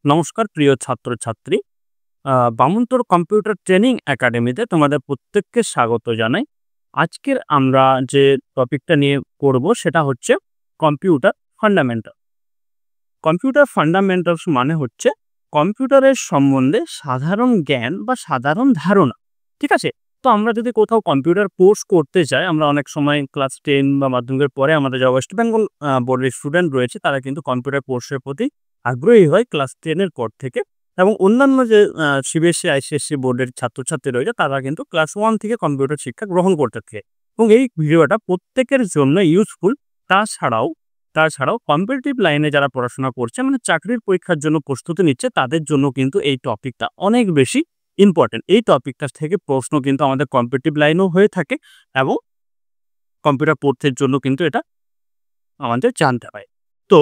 নমস্কার প্রিয় ছাত্রছাত্রী। বামুনতর কম্পিউটার ট্রেনিং একাডেমিতে তোমাদের প্রত্যেককে স্বাগত জানাই। আজকের আমরা যে টপিকটা নিয়ে পড়ব সেটা হচ্ছে কম্পিউটার ফান্ডামেন্টাল। কম্পিউটার ফান্ডামেন্টালস মানে হচ্ছে কম্পিউটারের সম্বন্ধে সাধারণ জ্ঞান বা সাধারণ ধারণা। ঠিক আছে? তো আমরা যদি কোথাও কম্পিউটার কোর্স করতে চাই, আমরা অনেক সময় ক্লাস 10 বা মাধ্যমিকের পরে আমাদের যারা ওয়েস্ট বেঙ্গল বোর্ডের স্টুডেন্ট রয়েছে তারা কিন্তু কম্পিউটার কোর্সের প্রতি আগ্রহী হয় ক্লাস 10 এর পর থেকে। এবং অন্যান্য যে সিবিএসসি, আইসিএসসি বোর্ডের ছাত্রছাত্রী রয়েছে তারা কিন্তু ক্লাস 1 থেকে কম্পিউটার শিক্ষা গ্রহণ করতে থাকে। এবং এই ভিডিওটা প্রত্যেকের জন্য ইউজফুল। তাছাড়াও কম্পিটিটিভ লাইনে যারা পড়াশোনা করছে, মানে চাকরির পরীক্ষার জন্য প্রস্তুতি নিচ্ছে, তাদের জন্য কিন্তু এই টপিকটা অনেক বেশি ইম্পর্টেন্ট। এই টপিকটা থেকে প্রশ্ন কিন্তু আমাদের কম্পিটিটিভ লাইনেও হয়ে থাকে এবং কম্পিউটার পড়তে জন্য কিন্তু এটা আমাদের জানতে হয়। তো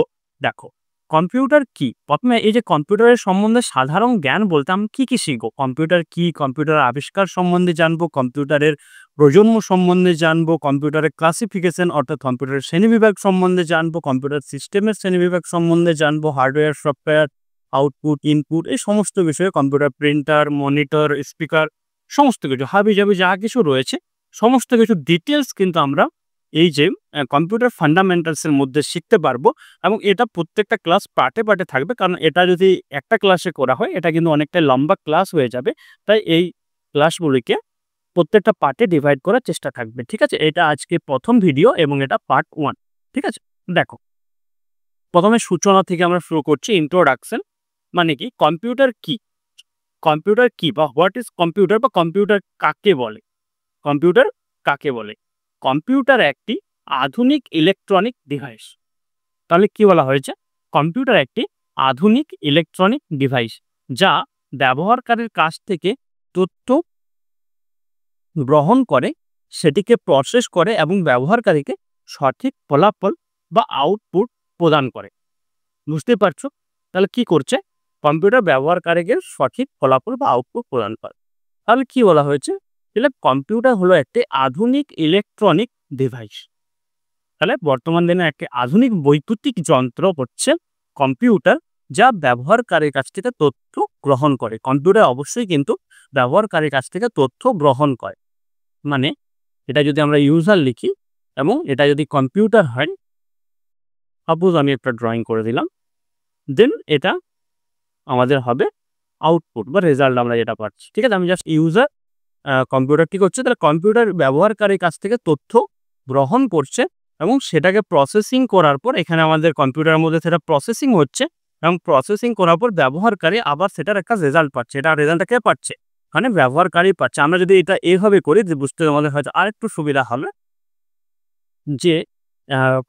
দেখো, কম্পিউটার কি? প্রথমে এই যে কম্পিউটারের সম্বন্ধে সাধারণ জ্ঞান বলতে আমি কি শিখবো? কম্পিউটার কি? কম্পিউটারের আবিষ্কার সম্বন্ধে জানবো, কম্পিউটারের প্রজন্ম সম্বন্ধে জানবো, কম্পিউটারের ক্লাসিফিকেশন অর্থাৎ কম্পিউটারের শ্রেণীবিভাগ সম্বন্ধে জানবো, কম্পিউটার সিস্টেমের শ্রেণীবিভাগ সম্বন্ধে জানবো, হার্ডওয়্যার, সফটওয়্যার, আউটপুট, ইনপুট, এই সমস্ত বিষয়ে কম্পিউটার প্রিন্টার, মনিটর, স্পিকার, সমস্ত কিছু হাবিজাবি যা কিছু রয়েছে সমস্ত কিছু ডিটেলস কিন্তু আমরা এই যে কম্পিউটার ফান্ডামেন্টালস এর মধ্যে শিখতে পারবো। এবং এটা প্রত্যেকটা ক্লাস পার্টে থাকবে, কারণ এটা যদি একটা ক্লাসে করা হয় এটা কিন্তু অনেকটা লম্বা ক্লাস হয়ে যাবে। তাই এই ক্লাসগুলিকে প্রত্যেকটা পার্টে ডিভাইড করার চেষ্টা থাকবে। ঠিক আছে? এটা আজকে প্রথম ভিডিও এবং এটা পার্ট 1। ঠিক আছে? দেখো, প্রথমে সূচনা থেকে আমরা শুরু করছি, ইন্ট্রোডাকশন। মানে কি কম্পিউটার কি? কম্পিউটার কি বা হোয়াট ইজ কম্পিউটার বা কম্পিউটার কাকে বলে? কম্পিউটার কাকে বলে? কম্পিউটার একটি আধুনিক ইলেকট্রনিক ডিভাইস। তাহলে কি বলা হয়েছে? কম্পিউটার একটি আধুনিক ইলেকট্রনিক ডিভাইস যা ব্যবহারকারীর কাছ থেকে তথ্য গ্রহণ করে, সেটিকে প্রসেস করে এবং ব্যবহারকারীকে সঠিক ফলাফল বা আউটপুট প্রদান করে। বুঝতে পারছো? তাহলে কি করছে? কম্পিউটার ব্যবহারকারীকে সঠিক ফলাফল বা আউটপুট প্রদান করে। তাহলে কি বলা হয়েছে? তাহলে কম্পিউটার হলো একটি আধুনিক ইলেকট্রনিক ডিভাইস। তাহলে বর্তমান দিনে একটি আধুনিক বৈদ্যুতিক যন্ত্র হচ্ছে কম্পিউটার, যা ব্যবহারকারীর কাছ থেকে তথ্য গ্রহণ করে। কম্পিউটার অবশ্যই কিন্তু ব্যবহারকারীর কাছ থেকে তথ্য গ্রহণ করে। মানে এটা যদি আমরা ইউজার লিখি এবং এটা যদি কম্পিউটার হয়, সাপোজ আমি একটা ড্রয়িং করে দিলাম, দেন এটা আমাদের হবে আউটপুট বা রেজাল্ট আমরা যেটা পাচ্ছি। ঠিক আছে? আমি জাস্ট ইউজার, কম্পিউটার কি করছে? তাহলে কম্পিউটার ব্যবহারকারীর কাছ থেকে তথ্য গ্রহণ করছে এবং সেটাকে প্রসেসিং করার পর এখানে আমাদের কম্পিউটারের মধ্যে সেটা প্রসেসিং হচ্ছে এবং প্রসেসিং করার পর ব্যবহারকারী আবার সেটার একটা রেজাল্ট পাচ্ছে। এটা রেজাল্টটা কে পাচ্ছে? মানে ব্যবহারকারী পাচ্ছে। আমরা যদি এটা এভাবে করি যে বুঝতে আমাদের হয়তো আরেকটু সুবিধা হবে যে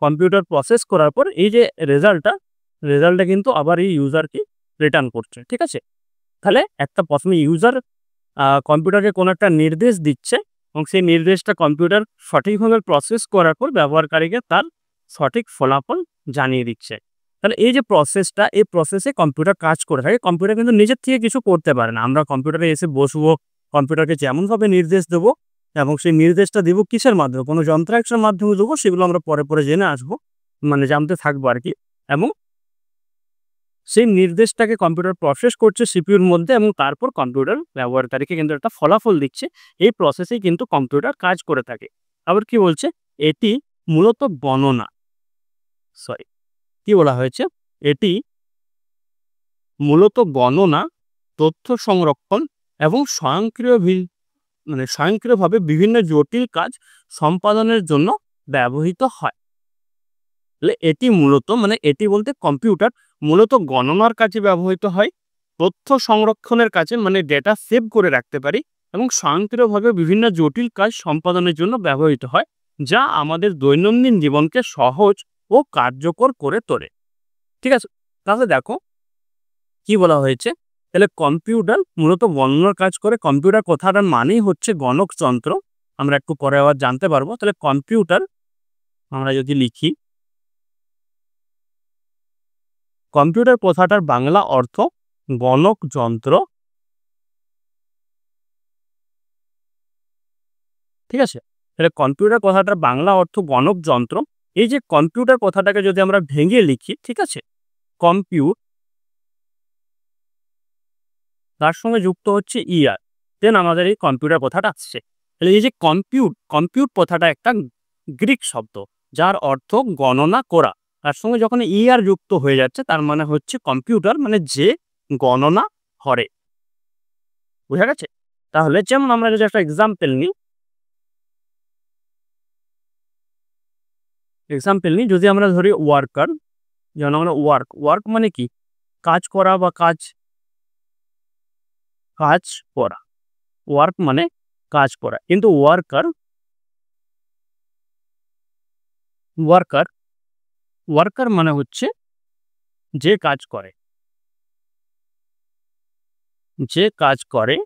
কম্পিউটার প্রসেস করার পর এই যে রেজাল্টটা কিন্তু আবার এই ইউজারকে রিটার্ন করছে। ঠিক আছে? তাহলে একটা প্রথমে ইউজার কম্পিউটারকে কোনো একটা নির্দেশ দিচ্ছে এবং সেই নির্দেশটা কম্পিউটার সঠিকভাবে প্রসেস করার পর ব্যবহারকারীকে তার সঠিক ফলাফল জানিয়ে দিচ্ছে। তাহলে এই যে প্রসেসটা, এই প্রসেসে কম্পিউটার কাজ করে থাকে। কম্পিউটার কিন্তু নিজের থেকে কিছু করতে পারে না। আমরা কম্পিউটারে এসে বসবো, কম্পিউটারকে যেমনভাবে নির্দেশ দেবো এবং সেই নির্দেশটা দেবো কিসের মাধ্যমে? কোনো যন্ত্রাংশের মাধ্যমে দেবো, সেগুলো আমরা পরে জেনে আসবো, মানে জানতে থাকবো আর কি। এবং সেই নির্দেশটাকে কম্পিউটার প্রসেস করছে সিপিইউর মধ্যে এবং তারপর কম্পিউটার ব্যবহারকারীকে কিন্তু একটা ফলাফল দিচ্ছে। এই প্রসেসেই কিন্তু কম্পিউটার কাজ করে থাকে। আবার কি বলছে? এটি মূলত গণনা, কি বলা হয়েছে? এটি মূলত গণনা, তথ্য সংরক্ষণ এবং স্বয়ংক্রিয়ভাবে বিভিন্ন জটিল কাজ সম্পাদনের জন্য ব্যবহৃত হয়। এটি বলতে কম্পিউটার মূলত গণনার কাজে ব্যবহৃত হয়, তথ্য সংরক্ষণের কাজে, মানে ডেটা সেভ করে রাখতে পারি, এবং স্বয়ংক্রিয়ভাবে বিভিন্ন জটিল কাজ সম্পাদনের জন্য ব্যবহৃত হয়, যা আমাদের দৈনন্দিন জীবনকে সহজ ও কার্যকর করে তোলে। ঠিক আছে? তাহলে দেখো কি বলা হয়েছে। তাহলে কম্পিউটার মূলত গণনার কাজ করে। কম্পিউটার কথাটার মানেই হচ্ছে গণক যন্ত্র। আমরা একটু পরে আবার জানতে পারবো। তাহলে কম্পিউটার আমরা যদি লিখি, কম্পিউটার কথাটার বাংলা অর্থ গণক যন্ত্র। ঠিক আছে? তাহলে কম্পিউটার কথাটার বাংলা অর্থ গণক যন্ত্র। এই যে কম্পিউটার কথাটাকে যদি আমরা ভেঙে লিখি, ঠিক আছে, তার সঙ্গে যুক্ত হচ্ছে ইয়ার, দেন আমাদের এই কম্পিউটার কথাটা আসছে। তাহলে এই যে কম্পিউট কথাটা একটা গ্রিক শব্দ, যার অর্থ গণনা করা। তার সঙ্গে যখন ইয়ার যুক্ত হয়ে যাচ্ছে তার মানে হচ্ছে কম্পিউটার, মানে যে গণনা করে। বুঝা গেছে? তাহলে যেমন আমরা যদি একটা এক্সাম্পল নিই, যদি আমরা ধরি ওয়ার্কার, যেমন আমরা ওয়ার্ক মানে কি? কাজ করা বা কাজ করা। ওয়ার্ক মানে কাজ করা। কিন্তু ওয়ার্কার মানে হচ্ছে যে কাজ করে,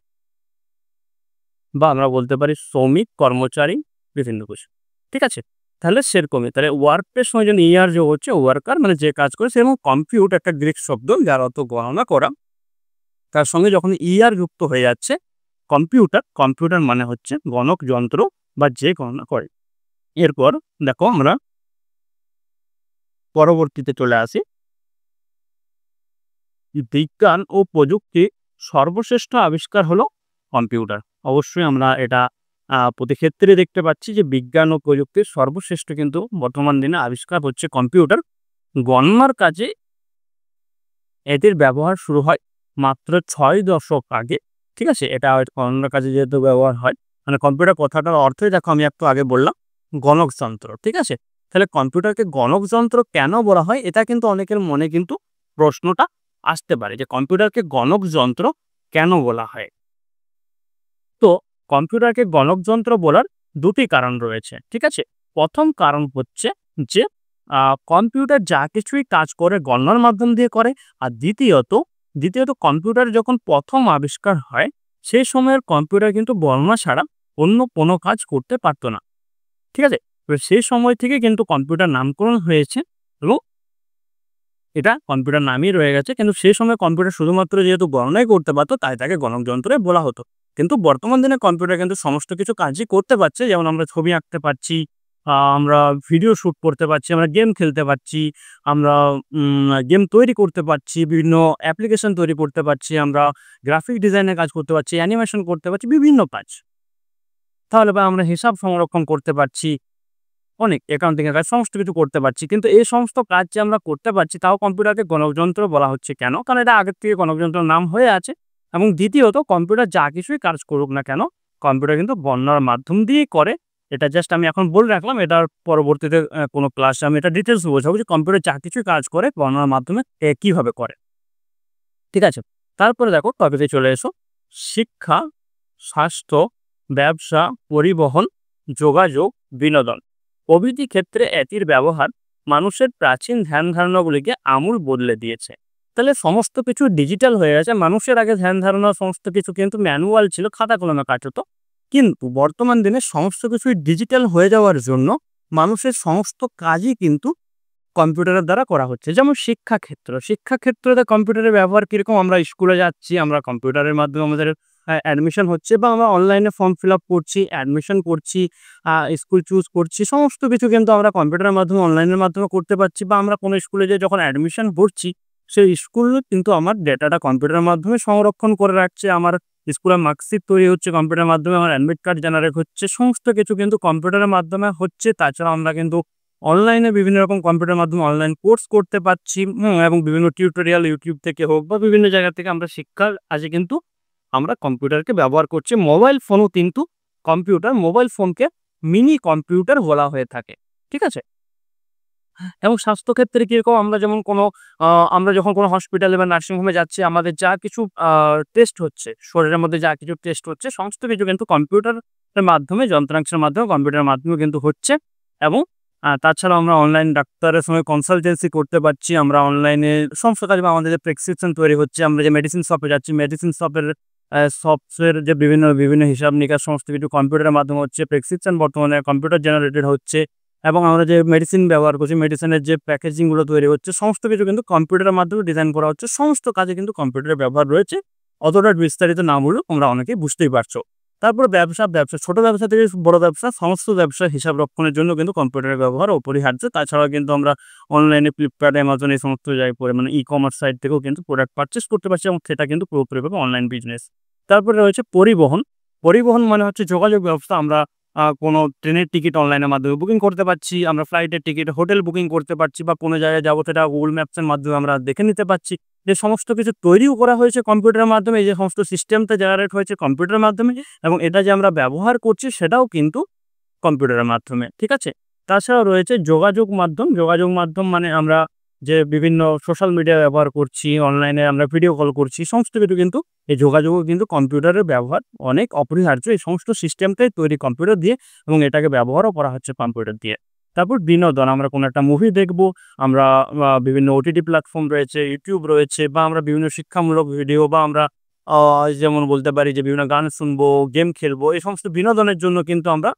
বা আমরা বলতে পারি শ্রমিক, কর্মচারী, বিভিন্ন কিছু। ঠিক আছে? তাহলে সেরকমই, তাহলে ওয়ার্কের সঙ্গে যখন ইয়ার যোগ হচ্ছে, ওয়ার্কার মানে যে কাজ করে, সেরকম কম্পিউট একটা গ্রিক শব্দ যার অর্থ গণনা করা। তার সঙ্গে যখন ইয়ার যুক্ত হয়ে যাচ্ছে কম্পিউটার মানে হচ্ছে গণক যন্ত্র বা যে গণনা করে। এরপর দেখো আমরা পরবর্তীতে চলে আসি। বিজ্ঞান ও প্রযুক্তি সর্বশ্রেষ্ঠ আবিষ্কার হলো কম্পিউটার। অবশ্যই আমরা এটা প্রতি ক্ষেত্রে দেখতে পাচ্ছি যে বিজ্ঞান ও প্রযুক্তির সর্বশ্রেষ্ঠ কিন্তু বর্তমান দিনে আবিষ্কার হচ্ছে কম্পিউটার। গণনার কাজে এটির ব্যবহার শুরু হয় মাত্র 6 দশক আগে। ঠিক আছে? এটা গণনার কাজে যেহেতু ব্যবহার হয়, মানে কম্পিউটার কথাটার অর্থই দেখো আমি একটু আগে বললাম গণক যন্ত্র। ঠিক আছে? তাহলে কম্পিউটারকে গণক যন্ত্র কেন বলা হয়? এটা কিন্তু অনেকের মনে কিন্তু প্রশ্নটা আসতে পারে যে কম্পিউটারকে গণক যন্ত্র কেন বলা হয়? তো কম্পিউটারকে গণক যন্ত্র বলার দুটি কারণ রয়েছে। ঠিক আছে? প্রথম কারণ হচ্ছে যে কম্পিউটার যা কিছুই কাজ করে গণনার মাধ্যম দিয়ে করে। আর দ্বিতীয়ত কম্পিউটার যখন প্রথম আবিষ্কার হয় সেই সময়ের কম্পিউটার কিন্তু গণনা ছাড়া অন্য কোনো কাজ করতে পারত না। ঠিক আছে? এবার সেই সময় থেকে কিন্তু কম্পিউটার নামকরণ হয়েছে এবং এটা কম্পিউটার নামই রয়ে গেছে। কিন্তু সেই সময় কম্পিউটার শুধুমাত্র যেহেতু গণনাই করতে পারত তাই তাকে গণক যন্ত্রে বলা হতো। কিন্তু বর্তমান দিনে কম্পিউটার কিন্তু সমস্ত কিছু কাজই করতে পারছে। যেমন আমরা ছবি আঁকতে পারছি, আমরা ভিডিও শুট করতে পারছি, আমরা গেম খেলতে পারছি, আমরা গেম তৈরি করতে পারছি, বিভিন্ন অ্যাপ্লিকেশন তৈরি করতে পারছি, আমরা গ্রাফিক ডিজাইনের কাজ করতে পারছি, অ্যানিমেশন করতে পারছি, বিভিন্ন কাজ। তাহলে বা আমরা হিসাব সংরক্ষণ করতে পারছি, অনেক অ্যাকাউন্টিং এর কাজ সমস্ত কিছু করতে পারছি। কিন্তু এই সমস্ত কাজ যে আমরা করতে পারছি তাও কম্পিউটারকে গণকযন্ত্র বলা হচ্ছে কেন? কারণ এটা আগের থেকে গণকযন্ত্রের নাম হয়ে আছে। এবং দ্বিতীয়ত কম্পিউটার যা কিছুই কাজ করুক না কেন, কম্পিউটার কিন্তু গণনার মাধ্যম দিয়েই করে। এটা জাস্ট আমি এখন বলে রাখলাম, এটার পরবর্তীতে কোনো ক্লাসে আমি এটা ডিটেইলস বোঝাবো যে কম্পিউটার যা কিছুই কাজ করে গণনার মাধ্যমে কিভাবে করে। ঠিক আছে? তারপরে দেখো টপিকে চলে এসো। শিক্ষা, স্বাস্থ্য, ব্যবসা, পরিবহন, যোগাযোগ, বিনোদন প্রভৃতি ক্ষেত্রে এটির ব্যবহার মানুষের প্রাচীন ধ্যান ধারণাগুলিকে আমূল বদলে দিয়েছে। তাহলে সমস্ত কিছু ডিজিটাল হয়ে গেছে। মানুষের আগে ধ্যান ধারণা সমস্ত কিছু কিন্তু ম্যানুয়াল ছিল, খাতা কলমে কাজ হতো। কিন্তু বর্তমান দিনে সমস্ত কিছুই ডিজিটাল হয়ে যাওয়ার জন্য মানুষের সমস্ত কাজই কিন্তু কম্পিউটারের দ্বারা করা হচ্ছে। যেমন শিক্ষাক্ষেত্রে কম্পিউটারের ব্যবহার কিরকম? আমরা স্কুলে যাচ্ছি, আমরা কম্পিউটারের মাধ্যমে আমাদের অ্যাডমিশন হচ্ছে, বা আমরা অনলাইনে ফর্ম ফিল আপ করছি, অ্যাডমিশন করছি, স্কুল চুজ করছি, সমস্ত কিছু কিন্তু আমরা কম্পিউটারের মাধ্যমে অনলাইনের মাধ্যমে করতে পারছি। বা আমরা কোনো স্কুলে যেয়ে যখন অ্যাডমিশন ভরছি সেই স্কুল কিন্তু আমার ডেটাটা কম্পিউটারের মাধ্যমে সংরক্ষণ করে রাখছে। আমার স্কুলের মার্কশিট তৈরি হচ্ছে কম্পিউটারের মাধ্যমে, আমার অ্যাডমিট কার্ড জেনারেট হচ্ছে, সমস্ত কিছু কিন্তু কম্পিউটারের মাধ্যমে হচ্ছে। তাছাড়া আমরা কিন্তু অনলাইনে বিভিন্ন রকম কম্পিউটারের মাধ্যমে অনলাইন কোর্স করতে পারছি, এবং বিভিন্ন টিউটোরিয়াল ইউটিউব থেকে হোক বা বিভিন্ন জায়গা থেকে আমরা শিক্ষার কাজে কিন্তু আমরা কম্পিউটারকে ব্যবহার করছি। মোবাইল ফোনও কিন্তু মোবাইল ফোনকে মিনি কম্পিউটার বলা হয়ে থাকে। ঠিক আছে? এবং স্বাস্থ্যক্ষেত্রে কিরকম? আমরা যখন কোনো হসপিটালে বা নার্সিং হোমে যাচ্ছি, আমাদের যা কিছু টেস্ট হচ্ছে, শরীরের মধ্যে যা কিছু টেস্ট হচ্ছে সমস্ত কিছু কিন্তু কম্পিউটারের মাধ্যমে, যন্ত্রাংশের মাধ্যমে, কম্পিউটারের মাধ্যমে কিন্তু হচ্ছে। এবং তাছাড়াও আমরা অনলাইন ডাক্তারের সঙ্গে কনসালটেন্সি করতে পারছি। আমরা অনলাইনে সমস্ত কাজ, বা আমাদের যে প্রেসক্রিপশন তৈরি হচ্ছে, আমরা যে মেডিসিন শপে যাচ্ছি, মেডিসিন শপের যে বিভিন্ন হিসাব নিকাশ সমস্ত কিছু কম্পিউটারের মাধ্যমে হচ্ছে। প্রেসক্রিপশন বর্তমানে কম্পিউটার জেনারেটেড হচ্ছে। এবং আমরা যে মেডিসিন ব্যবহার করছি, মেডিসিনের যে প্যাকেজিংগুলো তৈরি হচ্ছে সমস্ত কিছু কিন্তু কম্পিউটারের মাধ্যমে ডিজাইন করা হচ্ছে। সমস্ত কাজে কিন্তু কম্পিউটারের ব্যবহার রয়েছে। অতটা বিস্তারিত না বললেও তোমরা অনেকেই বুঝতেই পারছো। তারপরে ব্যবসা, ছোট ব্যবসা থেকে বড় ব্যবসা, সমস্ত ব্যবসার হিসাব রক্ষণের জন্য কিন্তু কম্পিউটারের ব্যবহার অপরিহার্য। তাছাড়াও কিন্তু আমরা অনলাইনে Flipkart, Amazon এই সমস্ত জায়গায় করে মানে ই-কমার্স সাইট থেকেও কিন্তু প্রোডাক্ট পারচেজ করতে পারছি এবং সেটা কিন্তু পুরোপুরিভাবে অনলাইন বিজনেস। তারপরে রয়েছে পরিবহন। পরিবহন মানে হচ্ছে যোগাযোগ ব্যবস্থা। আমরা কোনো ট্রেনের টিকিট অনলাইনের মাধ্যমে বুকিং করতে পারছি, আমরা ফ্লাইটের টিকিট, হোটেল বুকিং করতে পারছি বা কোনো জায়গায় যাবো সেটা Google ম্যাপসের মাধ্যমে আমরা দেখে নিতে পারছি। যে সমস্ত কিছু তৈরিও করা হয়েছে কম্পিউটারের মাধ্যমে, এই যে সমস্ত সিস্টেমটা জেনারেট হয়েছে কম্পিউটারের মাধ্যমে এবং এটা যে আমরা ব্যবহার করছি সেটাও কিন্তু কম্পিউটারের মাধ্যমে। ঠিক আছে? তাছাড়াও রয়েছে যোগাযোগ মাধ্যম। যোগাযোগ মাধ্যম মানে আমরা যে বিভিন্ন সোশ্যাল মিডিয়া ব্যবহার করছি, অনলাইনে আমরা ভিডিও কল করছি, সমস্ত কিছু কিন্তু এই যোগাযোগও কিন্তু কম্পিউটারের ব্যবহার অনেক অপরিহার্য। এই সমস্ত সিস্টেমটাই তৈরি কম্পিউটার দিয়ে এবং এটাকে ব্যবহারও করা হচ্ছে কম্পিউটার দিয়ে। তারপর বিনোদন, আমরা কোনো একটা মুভি দেখব, আমরা বিভিন্ন OTT প্ল্যাটফর্ম রয়েছে, YouTube রয়েছে বা আমরা বিভিন্ন শিক্ষামূলক ভিডিও বা আমরা আ যেমন বলতে পারি যে বিভিন্ন গান শুনবো, গেম খেলবো, এই সমস্ত বিনোদনের জন্য কিন্তু আমরা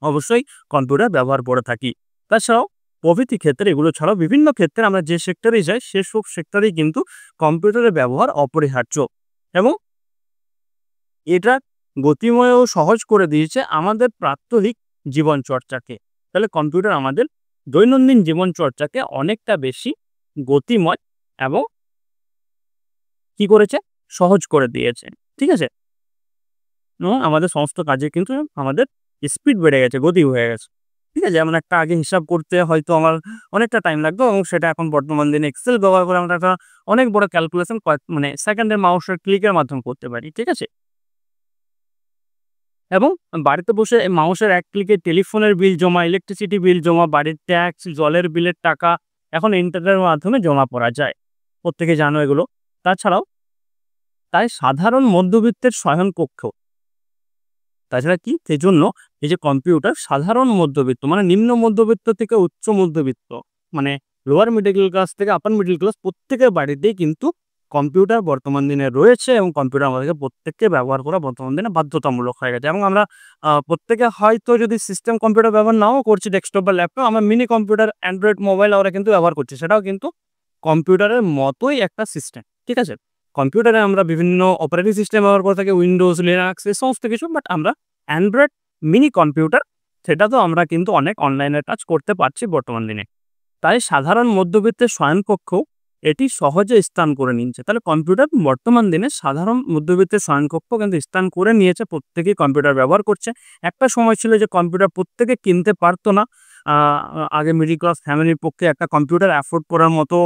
অবশ্যই কম্পিউটার ব্যবহার করে থাকি। তাছাড়াও প্রভৃতি ক্ষেত্রে এগুলো ছাড়াও বিভিন্ন ক্ষেত্রে আমরা যে সেক্টরেই যাই সেসব সেক্টরেই কিন্তু কম্পিউটারের ব্যবহার অপরিহার্য এবং এটা গতিময় ও সহজ করে দিয়েছে আমাদের প্রাত্যহিক জীবনচর্চাকে। তাহলে কম্পিউটার আমাদের দৈনন্দিন জীবনচর্চাকে অনেকটা বেশি গতিময় এবং কি করেছে? সহজ করে দিয়েছে। ঠিক আছে? এবং আমাদের সমস্ত কাজে কিন্তু আমাদের স্পিড বেড়ে গেছে, গতি হয়ে গেছে। ঠিক আছে? যেমন একটা আগে হিসাব করতে হয়তো আমার অনেকটা টাইম লাগতো এবং সেটা এখন বর্তমান দিনে এক্সেল ব্যবহার করে আমরা একটা অনেক বড় ক্যালকুলেশন মানে সেকেন্ডের মাউসের ক্লিকের মাধ্যমে করতে পারি। ঠিক আছে? এবং বাড়িতে বসে এই মাউসের এক ক্লিকে টেলিফোনের বিল জমা, ইলেকট্রিসিটি বিল জমা, বাড়ির ট্যাক্স, জলের বিলের টাকা এখন ইন্টারনেটের মাধ্যমে জমা পড়া যায়। প্রত্যেকে জানো এগুলো। তাছাড়াও তাই সাধারণ মধ্যবিত্তের শয়নকক্ষ। তাছাড়া কি? সেজন্য এই যে কম্পিউটার সাধারণ মধ্যবিত্ত মানে নিম্ন মধ্যবিত্ত থেকে উচ্চ মধ্যবিত্ত মানে লোয়ার মিডল ক্লাস থেকে আপার মিডল ক্লাস প্রত্যেকের বাড়িতেই কিন্তু কম্পিউটার বর্তমান দিনে রয়েছে এবং কম্পিউটার আমাদেরকে প্রত্যেককে ব্যবহার করা বর্তমান দিনে বাধ্যতামূলক হয়ে গেছে এবং আমরা প্রত্যেকে হয়তো যদি সিস্টেম কম্পিউটার ব্যবহার নাও করছি ডেস্কটপ বা ল্যাপটপ, আমরা মিনি কম্পিউটার, অ্যান্ড্রয়েড মোবাইল আমরা কিন্তু ব্যবহার করছি। সেটাও কিন্তু কম্পিউটারের মতোই একটা সিস্টেম। ঠিক আছে? কম্পিউটারে আমরা বিভিন্ন অপারেটিং সিস্টেম ব্যবহার করে থাকি, উইন্ডোজ, লিনাক্স এই সমস্ত কিছু। বাট আমরা অ্যান্ড্রয়েড মিনি কম্পিউটার সেটা তো আমরা কিন্তু অনেক অনলাইনের কাজ করতে পারছি বর্তমান দিনে। তাই সাধারণ মধ্যবিত্তের শয়নকক্ষ এটি সহজে স্থান করে নিচ্ছে। তাহলে কম্পিউটার বর্তমান দিনে সাধারণ মধ্যবিত্তের শয়নকক্ষ কিন্তু স্থান করে নিয়েছে, প্রত্যেকেই কম্পিউটার ব্যবহার করছে। একটা সময় ছিল যে কম্পিউটার প্রত্যেকে কিনতে পারতো না। আ আগে মিডল ক্লাস ফ্যামিলির পক্ষে একটা কম্পিউটার অ্যাফোর্ড করার মতো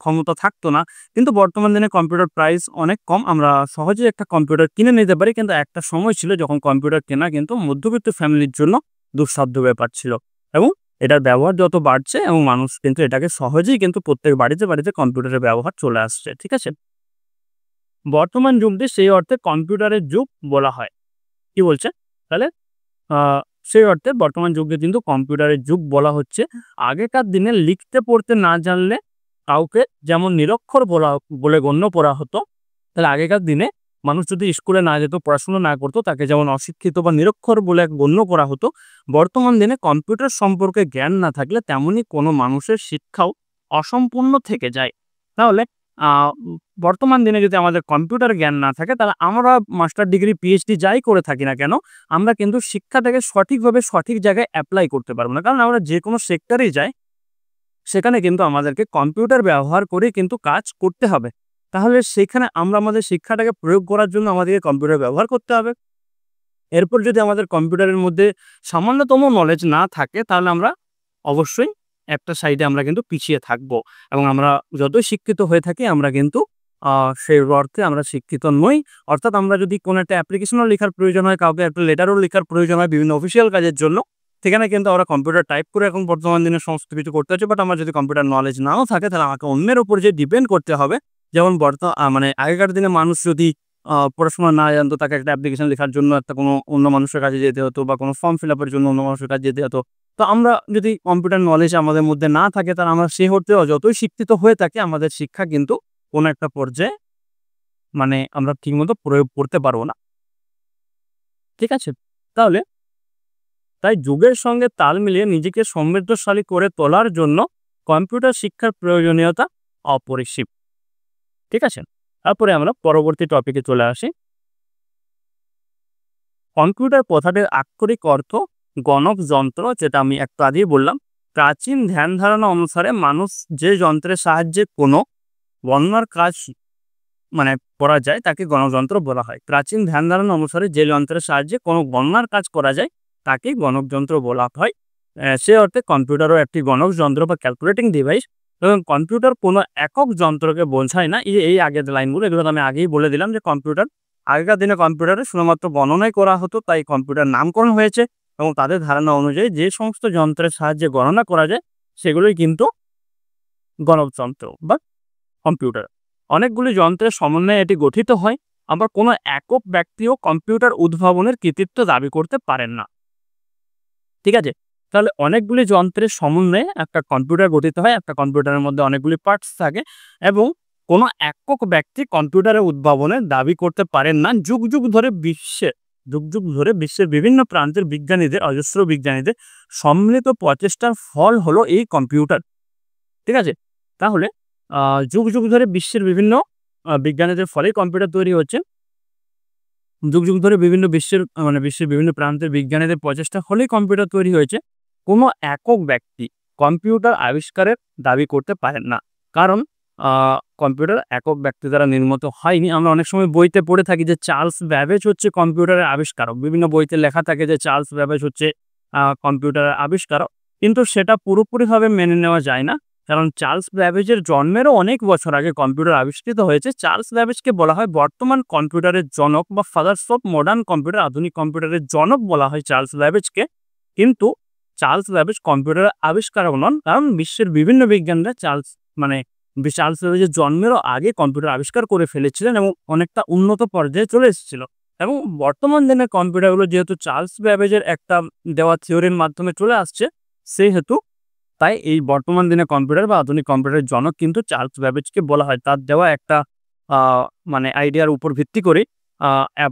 ক্ষমতা থাকতো না। কিন্তু বর্তমান দিনে কম্পিউটার প্রাইস অনেক কম। আমরা সহজেই একটা কম্পিউটার কিনে নিতে পারি। কিন্তু একটা সময় ছিল যখন কম্পিউটার কেনা কিন্তু মধ্যবিত্ত ফ্যামিলির জন্য দুঃসাধ্য ব্যাপার ছিল এবং এটার ব্যবহার যত বাড়ছে এবং মানুষ কিন্তু এটাকে সহজেই কিন্তু প্রত্যেক বাড়িতে কম্পিউটারের ব্যবহার চলে আসছে। ঠিক আছে? বর্তমান যুগটি সেই অর্থে কম্পিউটারের যুগ বলা হয়। কি বলছে? তাহলে আ সেই অর্থে বর্তমান যুগে কিন্তু কম্পিউটারের যুগ বলা হচ্ছে। আগেকার দিনে লিখতে পড়তে না জানলে কাউকে যেমন নিরক্ষর বলে গণ্য করা হতো। তাহলে আগেকার দিনে মানুষ যদি স্কুলে না যেত, পড়াশোনা না করতো, তাকে যেমন অশিক্ষিত বা নিরক্ষর বলে গণ্য করা হতো। বর্তমান দিনে কম্পিউটার সম্পর্কে জ্ঞান না থাকলে তেমনই কোনো মানুষের শিক্ষাও অসম্পূর্ণ থেকে যায়। তাহলে আ বর্তমান দিনে যদি আমাদের কম্পিউটার জ্ঞান না থাকে তাহলে আমরা মাস্টার ডিগ্রি, পিএইচডি যাই করে থাকি না কেন, আমরা কিন্তু শিক্ষাটাকে সঠিকভাবে সঠিক জায়গায় এপ্লাই করতে পারব না। কারণ আমরা যেকোনো সেক্টরেই যাই, সেখানে কিন্তু আমাদেরকে কম্পিউটার ব্যবহার করেই কিন্তু কাজ করতে হবে। তাহলে সেখানে আমরা আমাদের শিক্ষাটাকে প্রয়োগ করার জন্য আমাদেরকে কম্পিউটার ব্যবহার করতে হবে। এরপর যদি আমাদের কম্পিউটারের মধ্যে সামান্যতম নলেজ না থাকে তাহলে আমরা অবশ্যই একটা সাইডে আমরা কিন্তু পিছিয়ে থাকবো এবং আমরা যতই শিক্ষিত হয়ে থাকি আমরা কিন্তু সেই অর্থে আমরা শিক্ষিত নই। অর্থাৎ আমরা যদি কোনো একটা অ্যাপ্লিকেশনও লেখার প্রয়োজন হয়, কাউকে একটা লেটারও লেখার প্রয়োজন হয় বিভিন্ন অফিসিয়াল কাজের জন্য, সেখানে কিন্তু আমরা কম্পিউটার টাইপ করে এখন বর্তমান দিনে সমস্ত কিছু করতে হচ্ছে। বাট আমার যদি কম্পিউটার নলেজ নাও থাকে তাহলে আমাকে অন্যের উপর যে ডিপেন্ড করতে হবে। যেমন মানে আগেকার দিনে মানুষ যদি পড়াশোনা না জানতো, তাকে একটা অ্যাপ্লিকেশন লেখার জন্য একটা কোনো অন্য মানুষের কাছে যেতে হতো বা কোনো ফর্ম ফিল আপের জন্য অন্য মানুষের কাছে যেতে হতো। তো আমরা যদি কম্পিউটার নলেজ আমাদের মধ্যে না থাকে তাহলে আমরা সে হতেও যতই শিক্ষিত হয়ে থাকি আমাদের শিক্ষা কিন্তু কোনো একটা পর্যায়ে মানে আমরা ঠিকমতো প্রয়োগ করতে পারবো না। ঠিক আছে? তাহলে তাই যুগের সঙ্গে তাল মিলিয়ে নিজেকে সমৃদ্ধশালী করে তোলার জন্য কম্পিউটার শিক্ষার প্রয়োজনীয়তা অপরিসীম। ঠিক আছে? তারপরে আমরা পরবর্তী টপিকে চলে আসি। কম্পিউটার কথাটির আক্ষরিক অর্থ গণক যন্ত্র, যেটা আমি একটু আগেই বললাম। প্রাচীন ধ্যান ধারণা অনুসারে মানুষ যে যন্ত্রের সাহায্যে কোনো গণনার কাজ মানে করা যায় তাকে গণকযন্ত্র বলা হয়। প্রাচীন ধ্যান ধারণা অনুসারে যে যন্ত্রের সাহায্যে কোনো গণনার কাজ করা যায় তাকেই গণকযন্ত্র বলা হয়। সে অর্থে কম্পিউটারও একটি গণক যন্ত্র বা ক্যালকুলেটিং ডিভাইস, এবং কম্পিউটার কোনো একক যন্ত্রকে বোঝায় না। এই আগের লাইনগুলো এগুলো আমি আগেই বলে দিলাম যে কম্পিউটার, আগেকার দিনে কম্পিউটারে শুধুমাত্র গণনাই করা হতো, তাই কম্পিউটার নামকরণ হয়েছে। এবং তাদের ধারণা অনুযায়ী যে সমস্ত যন্ত্রের সাহায্যে গণনা করা যায় সেগুলোই কিন্তু গণকযন্ত্র বা কম্পিউটার। অনেকগুলি যন্ত্রের সমন্বয়ে এটি গঠিত হয়। আবার কোনো একক ব্যক্তিও কম্পিউটার উদ্ভাবনের কৃতিত্ব দাবি করতে পারেন না। ঠিক আছে? তাহলে অনেকগুলি যন্ত্রের সমন্বয়ে একটা কম্পিউটার গঠিত হয়। একটা কম্পিউটারের মধ্যে অনেকগুলি পার্টস থাকে এবং কোনো একক ব্যক্তি কম্পিউটারের উদ্ভাবনের দাবি করতে পারেন না। যুগ যুগ ধরে বিশ্বের বিভিন্ন প্রান্তের বিজ্ঞানীদের, অজস্র বিজ্ঞানীদের সম্মিলিত প্রচেষ্টার ফল হলো এই কম্পিউটার। ঠিক আছে? তাহলে যুগ ধরে বিশ্বের বিভিন্ন বিজ্ঞানীদের ফলেই কম্পিউটার তৈরি হচ্ছে। যুগ ধরে বিশ্বের বিভিন্ন প্রান্তের বিজ্ঞানীদের প্রচেষ্টা ফলেই কম্পিউটার তৈরি হয়েছে। কোনো একক ব্যক্তি কম্পিউটার আবিষ্কারের দাবি করতে পারেন না। কারণ আ কম্পিউটার একক ব্যক্তি দ্বারা নির্মিত হয়নি। আমরা অনেক সময় বইতে পড়ে থাকি যে চার্লস ব্যাবেজ হচ্ছে কম্পিউটারের আবিষ্কারক। বিভিন্ন বইতে লেখা থাকে যে চার্লস ব্যাবেজ হচ্ছে কম্পিউটারের আবিষ্কারক। কিন্তু সেটা পুরোপুরিভাবে মেনে নেওয়া যায় না। কারণ চার্লস ব্যাবেজের জন্মেরও অনেক বছর আগে কম্পিউটার আবিষ্কৃত হয়েছে। চার্লস ব্যাবেজকে বলা হয় বর্তমান কম্পিউটারের জনক বা ফাদার্স অফ মডার্ন কম্পিউটার, আধুনিক কম্পিউটারের জনক বলা হয় চার্লস ব্যাবেজকে। কিন্তু চার্লস ব্যাবেজ কম্পিউটারের আবিষ্কারক নন, কারণ বিশ্বের বিভিন্ন বিজ্ঞানীরা চার্লস ব্যাবেজের জন্মেরও আগে কম্পিউটার আবিষ্কার করে ফেলেছিলেন এবং অনেকটা উন্নত পর্যায়ে চলে এসেছিল। এবং বর্তমান দিনের কম্পিউটারগুলো যেহেতু চার্লস ব্যাবেজের একটা দেওয়া থিওরির মাধ্যমে চলে আসছে, সেহেতু তাই এই বর্তমান দিনে কম্পিউটার বা আধুনিক কম্পিউটারের জনক কিন্তু চার্লস ব্যাবেজকে বলা হয়। তার দেওয়া একটা আ আইডিয়ার উপর ভিত্তি করে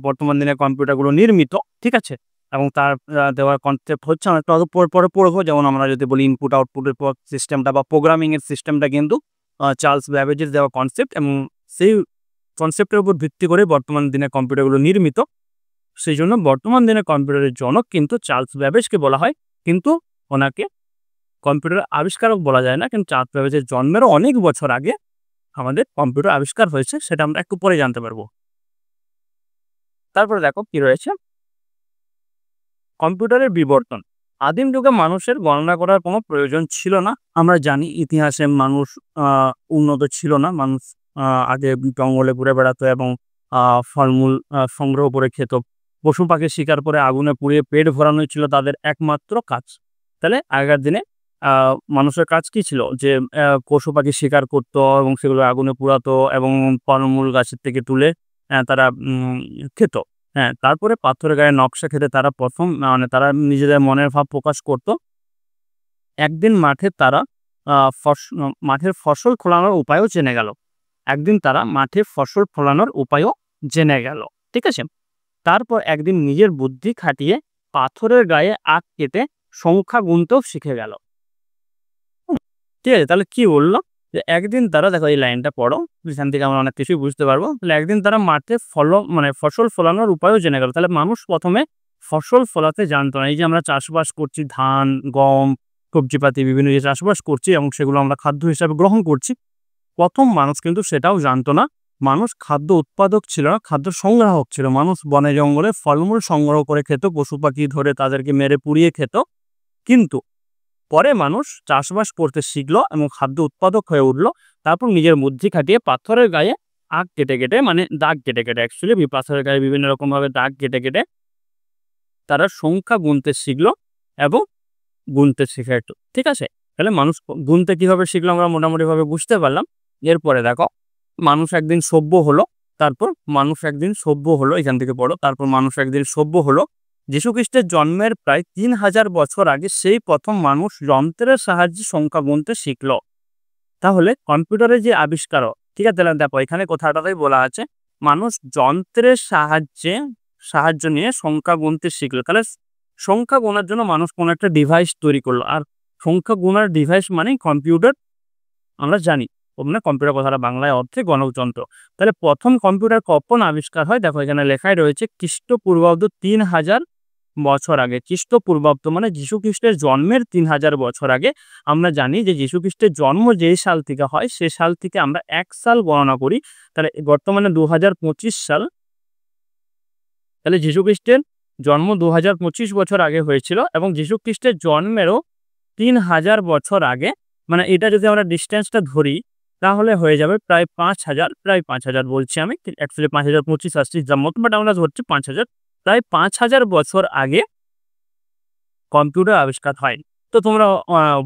বর্তমান দিনে কম্পিউটারগুলো নির্মিত। ঠিক আছে? এবং তার দেওয়া কনসেপ্ট হচ্ছে, আমরা একটু পরে পড়বো। যেমন আমরা যদি বলি ইনপুট আউটপুটের সিস্টেমটা বা প্রোগ্রামিং এর সিস্টেমটা কিন্তু চার্লস ব্যাবেজের দেওয়া কনসেপ্ট, এবং সেই কনসেপ্টের উপর ভিত্তি করে বর্তমান দিনে কম্পিউটারগুলো নির্মিত। সেইজন্য বর্তমান দিনে কম্পিউটারের জনক কিন্তু চার্লস ব্যাবেজকে বলা হয়। কিন্তু ওনাকে কম্পিউটার আবিষ্কারক বলা যায় না। কিন্তু চার্লস ব্যাবেজের জন্মেরও অনেক বছর আগে আমাদের কম্পিউটার আবিষ্কার হয়েছে, সেটা আমরা একটু পরে জানতে পারবো। তারপরে দেখো কি রয়েছে, কম্পিউটারের বিবর্তন। আদিম যুগে মানুষের গণনা করার কোনো প্রয়োজন ছিল না। আমরা জানি ইতিহাসে মানুষ উন্নত ছিল না। মানুষ আগে জঙ্গলে ঘুরে বেড়াতো এবং ফলমূল সংগ্রহ করে খেত। পশু পাখি শিকার করে আগুনে পুড়িয়ে পেট ভরানোই ছিল তাদের একমাত্র কাজ। তাহলে আগেকার দিনে মানুষের কাজ কি ছিল? যে পশু পাখি শিকার করত এবং সেগুলো আগুনে পুড়াতো এবং ফলমূল গাছের থেকে তুলে তারা খেত। হ্যাঁ, তারপরে পাথরের গায়ে নকশা খেতে তারা তারা নিজেদের মনের ভাব প্রকাশ করত। একদিন মাঠের ফসল ফলানোর উপায়ও জেনে গেল। ঠিক আছে? তারপর একদিন নিজের বুদ্ধি খাটিয়ে পাথরের গায়ে আঁক কেটে সংখ্যা গুনতেও শিখে গেল। ঠিক আছে? তাহলে কি বলল? যে একদিন তারা, দেখো এই লাইনটা পড়ো, এখান থেকে আমরা অনেক কিছুই বুঝতে পারবো। তাহলে একদিন তারা মাঠে ফসল ফলানোর উপায়ও জেনে গেল। তাহলে মানুষ প্রথমে ফসল ফলাতে জানতো না। এই যে আমরা চাষবাস করছি, ধান, গম, সবজিপাতি বিভিন্ন যে চাষবাস করছি এবং সেগুলো আমরা খাদ্য হিসাবে গ্রহণ করছি, প্রথম মানুষ কিন্তু সেটাও জানতো না। মানুষ খাদ্য উৎপাদক ছিল না, খাদ্য সংগ্রাহক ছিল। মানুষ বনে জঙ্গলে ফলমূল সংগ্রহ করে খেত, পশু পাখি ধরে তাদেরকে মেরে পুড়িয়ে খেত। কিন্তু পরে মানুষ চাষবাস করতে শিখলো এবং খাদ্য উৎপাদক হয়ে উঠলো। তারপর নিজের বুদ্ধি খাটিয়ে পাথরের গায়ে দাগ কেটে অ্যাকচুয়ালি পাথরের গায়ে বিভিন্ন রকমভাবে দাগ কেটে তারা সংখ্যা গুনতে শিখলো এবং গুনতে শেখাতো। ঠিক আছে? তাহলে মানুষ গুনতে কিভাবে শিখলো আমরা মোটামুটিভাবে বুঝতে পারলাম। এরপরে দেখো, মানুষ একদিন সভ্য হলো। এখান থেকে পড়ো। তারপর মানুষ একদিন সভ্য হলো। যীশুখ্রিস্টের জন্মের প্রায় ৩,০০০ বছর আগে সেই প্রথম মানুষ যন্ত্রের সাহায্যে সংখ্যা গুনতে শিখল। তাহলে কম্পিউটারের যে আবিষ্কার, ঠিক আছে? তাহলে দেখো এখানে কথাটাই বলা আছে, মানুষ যন্ত্রের সাহায্য নিয়ে সংখ্যা গুনতে শিখলো। তাহলে সংখ্যা গোনার জন্য মানুষ কোনো একটা ডিভাইস তৈরি করলো। আর সংখ্যা গোনার ডিভাইস মানেই কম্পিউটার, আমরা জানি। মানে কম্পিউটার কথাটা বাংলায় অর্থে গণকযন্ত্র। তাহলে প্রথম কম্পিউটার কখন আবিষ্কার হয়? দেখো এখানে লেখাই রয়েছে খ্রিস্টপূর্বাব্দ ৩০০০ বছর আগে। খ্রিস্টপূর্বাব্দ মানে যীশুখ্রিস্টের জন্মের ৩০০০ বছর আগে। আমরা জানি যে যীশুখ্রিস্টের জন্ম যেই সাল থেকে হয় সে সাল থেকে আমরা ১ সাল গণনা করি। তাহলে বর্তমানে ২০২৫ সাল। তাহলে যীশুখ্রিস্টের জন্ম ২০২৫ বছর আগে হয়েছিল এবং যীশুখ্রিস্টের জন্মেরও ৩০০০ বছর আগে, মানে এটা যদি আমরা ডিস্টেন্সটা ধরি তাহলে হয়ে যাবে প্রায় ৫০০০ বলছি আমি, অ্যাকচুয়ালি ৫০২৫ আসছে মতো, বাট আমরা ধরছি ৫০০০, প্রায় ৫০০০ বছর আগে কম্পিউটার আবিষ্কার হয়। তো তোমরা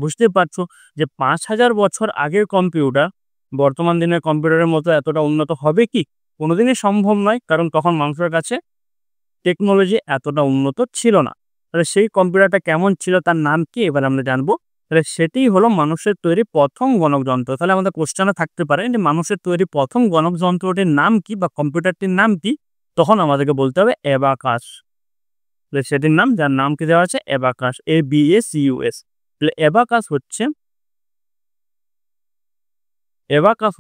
বুঝতে পারছো যে ৫০০০ বছর আগের কম্পিউটার বর্তমান দিনের কম্পিউটারের মতো এতটা উন্নত হবে কি? কোনোদিনই সম্ভব নয়, কারণ তখন মানুষের কাছে টেকনোলজি এতটা উন্নত ছিল না। তাহলে সেই কম্পিউটারটা কেমন ছিল, তার নাম কি, এবার আমরা জানবো। তাহলে সেটিই হলো মানুষের তৈরি প্রথম গণকযন্ত্র। তাহলে আমাদের কোশ্চেনে থাকতে পারে যে মানুষের তৈরি প্রথম গণকযন্ত্রটির নাম কি বা কম্পিউটারটির নাম কি? তখন আমাদেরকে বলতে হবে অ্যাবাকাস। সেটির নাম, যার নাম কি দেওয়া আছে অ্যাবাকাস, ABACUS। তাহলে অ্যাবাকাস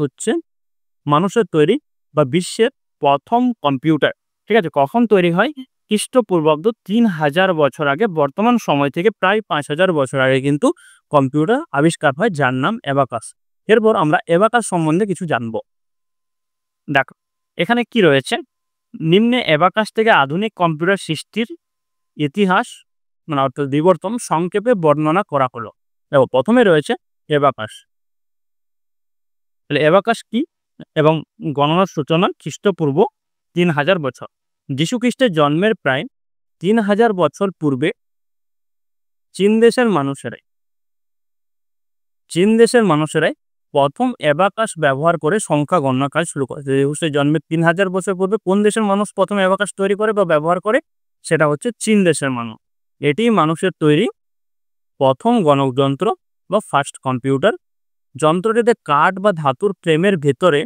হচ্ছে মানুষের তৈরি বা বিশ্বের প্রথম কম্পিউটার। ঠিক আছে, কখন তৈরি হয়? খ্রিস্টপূর্বাব্দ ৩০০০ বছর আগে। বর্তমান সময় থেকে প্রায় ৫০০০ বছর আগে কিন্তু কম্পিউটার আবিষ্কার হয়, যার নাম অ্যাবাকাস। এরপর আমরা অ্যাবাকাস সম্বন্ধে কিছু জানব। দেখো এখানে কি রয়েছে, নিম্নে অ্যাবাকাস থেকে আধুনিক কম্পিউটার সৃষ্টির ইতিহাস মানে অর্থাৎ বিবর্তন সংক্ষেপে বর্ণনা করা হলো। দেখো প্রথমে রয়েছে অ্যাবাকাস। তাহলে অ্যাবাকাস কি এবং গণনার সূচনা খ্রিস্টপূর্ব ৩০০০ বছর। যীশুখ্রিস্টের জন্মের প্রায় ৩০০০ বছর পূর্বে চীন দেশের মানুষেরাই প্রথম অ্যাবাকাস ব্যবহার করে সংখ্যা গণনা কাজ শুরু করে। যীশুখ্রিস্টের জন্মের ৩০০০ বছর পূর্বে কোন দেশের মানুষ প্রথম অ্যাবাকাস তৈরি করে বা ব্যবহার করে? সেটা হচ্ছে চীন দেশের মানুষ। এটি মানুষের তৈরি প্রথম গণকযন্ত্র বা ফার্স্ট কম্পিউটার। যন্ত্রটিতে কাঠ বা ধাতুর ফ্রেমের ভেতরে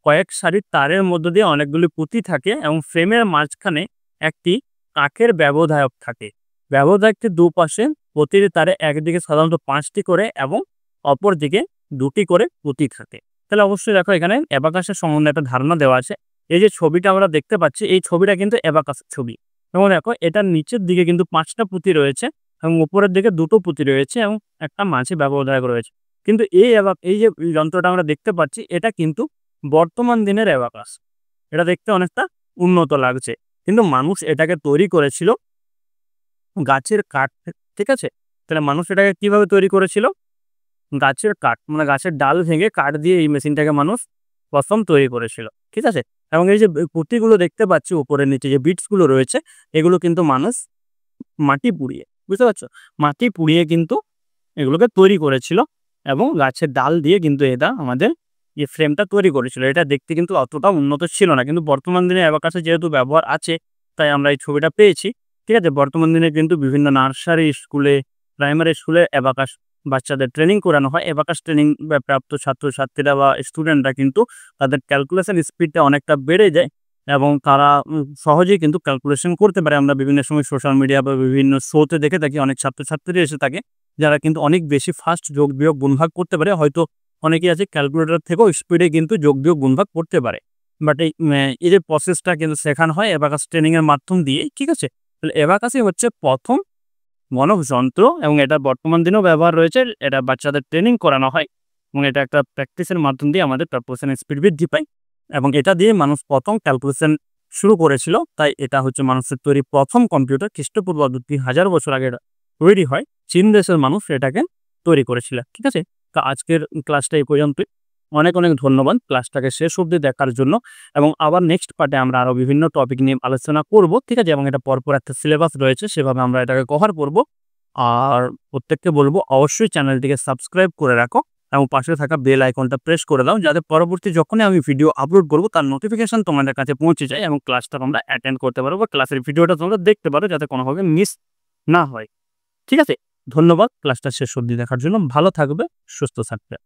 কয়েক সারি তারের মধ্য দিয়ে অনেকগুলি পুঁতি থাকে এবং ফ্রেমের মাঝখানে একটি কাঠের ব্যবধায়ক থাকে। ব্যবধায়কটির দুপাশে প্রতিটি তারে একদিকে সাধারণত 5টি করে এবং অপর দিকে 2টি করে পুঁতি থাকে। তাহলে অবশ্যই দেখো এখানে অ্যাবাকাসের সম্বন্ধে একটা ধারণা দেওয়া আছে। এই যে ছবিটা আমরা দেখতে পাচ্ছি, এই ছবিটা কিন্তু অ্যাবাকাসের ছবি। এবং দেখো এটার নিচের দিকে কিন্তু 5টা পুঁতি রয়েছে এবং উপরের দিকে 2টো পুঁতি রয়েছে এবং একটা মাঝে ব্যবধায়ক রয়েছে। কিন্তু এই যে যন্ত্রটা আমরা দেখতে পাচ্ছি, এটা কিন্তু বর্তমান দিনের অ্যাবাকাস। এটা দেখতে অনেকটা উন্নত লাগছে, কিন্তু মানুষ এটাকে তৈরি করেছিল গাছের কাঠ। ঠিক আছে, তাহলে মানুষ এটাকে কিভাবে তৈরি করেছিল? গাছের কাঠ মানে গাছের ডাল ভেঙে কাঠ দিয়ে এই মেশিনটাকে মানুষ প্রথম তৈরি করেছিল। ঠিক আছে, এবং এই যে পুঁতিগুলো দেখতে পাচ্ছি উপরের নিচে যে বিটসগুলো রয়েছে, এগুলো কিন্তু মানুষ মাটি পুড়িয়ে, বুঝতে পারছো, মাটি পুড়িয়ে কিন্তু এগুলোকে তৈরি করেছিল এবং গাছের ডাল দিয়ে কিন্তু এটা আমাদের এই ফ্রেমটা তৈরি করেছিল। এটা দেখতে কিন্তু অতটা উন্নত ছিল না, কিন্তু বর্তমান দিনে অ্যাবাকাসে যেহেতু ব্যবহার আছে তাই আমরা এই ছবিটা পেয়েছি। ঠিক আছে, বর্তমান দিনে কিন্তু বিভিন্ন নার্সারি স্কুলে, প্রাইমারি স্কুলে অ্যাবাকাস বাচ্চাদের ট্রেনিং করানো হয়। অ্যাবাকাস ট্রেনিং প্রাপ্ত ছাত্রছাত্রীরা বা স্টুডেন্টরা কিন্তু তাদের ক্যালকুলেশন স্পিডটা অনেকটা বেড়ে যায় এবং তারা সহজেই কিন্তু ক্যালকুলেশন করতে পারে। আমরা বিভিন্ন সময় সোশ্যাল মিডিয়া বা বিভিন্ন শোতে দেখে থাকি অনেক ছাত্রছাত্রী এসে থাকে যারা কিন্তু অনেক বেশি ফাস্ট যোগ বিয়োগ গুণভাগ করতে পারে। হয়তো অনেকেই আছে ক্যালকুলেটর থেকেও স্পিডে কিন্তু যোগ বিয়োগ গুণভাগ করতে পারে। বাট এই যে প্রসেসটা কিন্তু শেখানো হয় অ্যাবাকাস ট্রেনিংয়ের মাধ্যম দিয়ে। ঠিক আছে, তাহলে অ্যাবাকাসই হচ্ছে প্রথম গণকযন্ত্র এবং এটা বর্তমান দিনেও ব্যবহার রয়েছে। এটা বাচ্চাদের ট্রেনিং করানো হয় এবং এটা একটা প্র্যাকটিসের মাধ্যম দিয়ে আমাদের ক্যালকুলেশনের স্পিড বৃদ্ধি পায় এবং এটা দিয়ে মানুষ প্রথম ক্যালকুলেশন শুরু করেছিল। তাই এটা হচ্ছে মানুষের তৈরি প্রথম কম্পিউটার। খ্রিস্টপূর্বাব্দ ৩০০০ বছর আগে তৈরি হয়, চীন দেশের মানুষ এটাকে তৈরি করেছিল। ঠিক আছে, তো আজকের ক্লাসটা এই পর্যন্তই। অনেক ধন্যবাদ ক্লাসটাকে শেষ অবধি দেখার জন্য এবং আবার নেক্সট পার্টে আমরা আরও বিভিন্ন টপিক নিয়ে আলোচনা করব। ঠিক আছে, এবং এটা পরপর একটা সিলেবাস রয়েছে, সেভাবে আমরা এটাকে কভার করব। আর প্রত্যেককে বলবো অবশ্যই চ্যানেলটিকে সাবস্ক্রাইব করে রাখো এবং পাশে থাকা বেল আইকনটা প্রেস করে দাও, যাতে পরবর্তী যখনই আমি ভিডিও আপলোড করব তার নোটিফিকেশন তোমাদের কাছে পৌঁছে যায় এবং ক্লাসটা তোমরা অ্যাটেন্ড করতে পারো বা ক্লাসের ভিডিওটা তোমরা দেখতে পারো, যাতে কোনোভাবে মিস না হয়। ঠিক আছে, ধন্যবাদ ক্লাসটা শেষ অবধি দেখার জন্য। ভালো থাকবে, সুস্থ থাকবে।